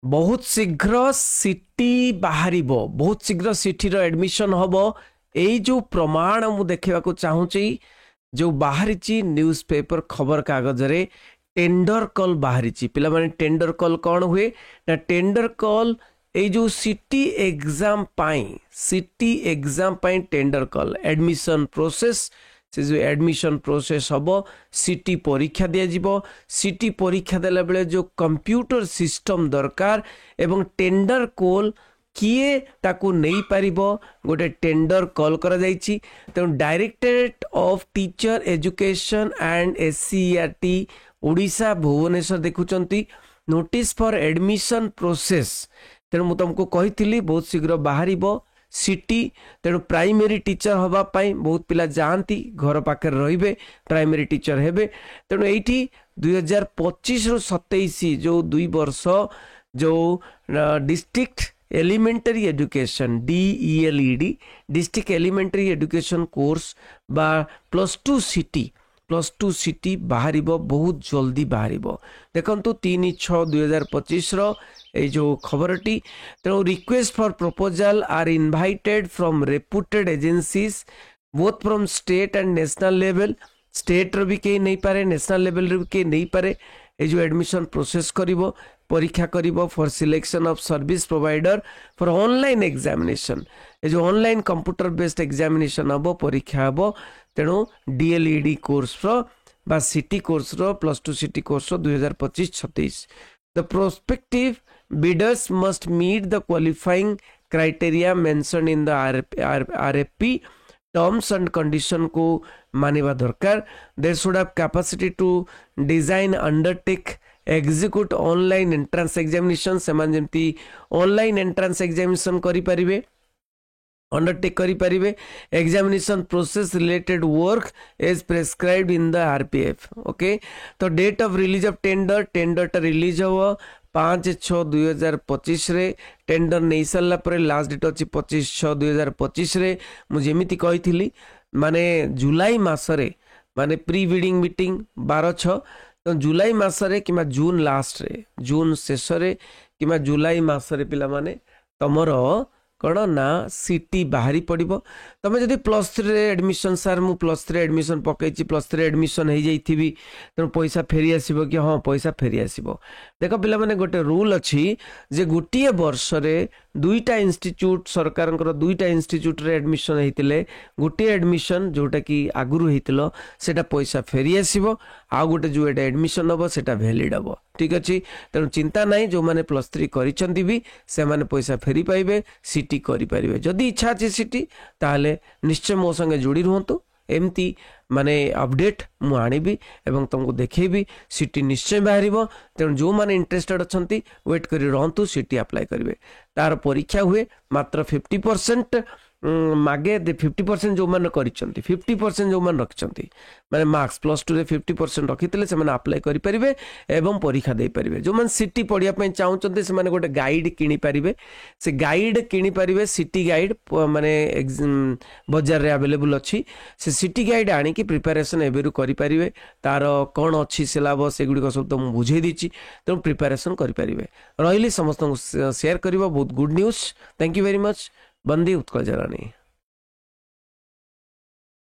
बहुत शीघ्र सिटी बाहर बहुत शीघ्र सिटी एडमिशन हम यही जो प्रमाण मु देखा चाहूँगी जो बाहरी न्यूज पेपर खबर कागज रे टेंडर कॉल बाहरी पिला माने टेंडर कॉल कौन हुए ना टेंडर कॉल ये जो सिटी एग्जाम पाई टेंडर कॉल एडमिशन प्रोसेस से जो एडमिशन प्रोसेस हम सिटी परीक्षा दिया सिटी परीक्षा देला बेले जो कंप्यूटर सिस्टम दरकार एवं टेंडर कॉल किए ताकू नहीं पारिबो गोटे टेंडर कॉल करा जाइछि तेणु directorate of teacher education and SCERT Odisha Bhubaneswar देखुचंती नोटिस फॉर एडमिशन प्रोसेस तेणु मु तुमको कही बहुत शीघ्र बाहर सिटी तेणु प्राइमरी टीचर हवा पाई बहुत पिला जाती घर पाखे रे प्राइमरी टीचर हेबे तेणु ये 2025 रु 27 जो 2 वर्ष जो district elementary education DELED district elementary education course बा +2 सिटी बाहर बहुत जल्दी बाहर देखु 3/6/2025 ये जो खबरटी तेणु request for proposal are invited from reputed agencies both from state and national level state रो भी कहीं नहीं पारे नेशनल लेवल रो भी कहीं नहीं पारे ये जो एडमिशन प्रोसेस करिवो परीक्षा करिवो for selection of service provider for online examination ये जो ऑनलाइन कंप्यूटर बेस्ड एग्जामिनेशन हम परीक्षा हम तेणु DLED कोर्स बा city course +2 city course 2025-26 the prospective bidders must meet the qualifying criteria mentioned in the RFP terms and condition को मानिबा दरकार they should have capacity to design undertake execute online entrance examination सेमान जेमती online entrance examination करी परिबे undertake करी परिबे examination process related work as prescribed in the RPF okay तो date of release of tender release हो 5/6/2025 रे tender नहीं सारा पर लास्ट डेट अच्छी 25/6/2025 रे मुझे कही माने जुलाई मासरे माने प्री बिडिंग मीटिंग 12/6 तो जुलाई मासरे कि जून लास्ट रे जून शेष रे कि जुलाई मासरे पिला माने तमर कौन ना सिटी बाहरी पड़ो तुम जब +3 एडमिशन सार मु +3 एडमिशन पकई +3 एडमिशन हो जाइए तेणु पैसा फेरी आसो कि हाँ पैसा फेरी आसो देख पिला माने गोटे रूल अच्छी जे गोटे वर्ष रे 2टा इंस्टीट्यूट सरकार 2टा इंस्टीट्यूट रे एडमिशन होते गोटे एडमिशन जोटा कि आगुरी होता सेटा पैसा फेरी आसो आ गोटे जो एडमिशन हम सेटा वैलिड हम ठीक अच्छे तेणु चिंता ना जो मैंने +3 करिसेंती भी से माने पैसा फेरी पाइबे सिटी करि परिबे जदि इच्छा अछि सिटी ताले निश्चय मो संगे जोड़ी रुहंतु एमती माने अपडेट मु आनिबी एवं तुमको देखेबी सिटी निश्चय बाहरिबो तेणु जो माने इंटरेस्टेड अछंती वेट करि रहंतु सिटी अप्लाई करिवे तार परीक्षा हुए मात्र 50% मागे 50% जो मैंने कर 50% जो मैंने रखिंट माने मार्क्स +2 रे 50% रखी से मैंने अप्लाई करेंगे एवं परीक्षा दे पारे जो मैंने सिटी पढ़ाई चाहते से मैंने गोटे गाइड किनी पारे से गाइड किनी पारे सिटी गाइड माने बजार रे अवेलेबल अच्छी से सिटी गाइड आनी प्रिपेरेसन एवं करेंगे तार कौन अच्छी सिलेबस एगुड़िक सब तो मुझे बुझे देती तेणु प्रिपेरेसन करेंगे रही समस्त शेयर कर बहुत good news thank you very much बंदी उत्कल जरानी।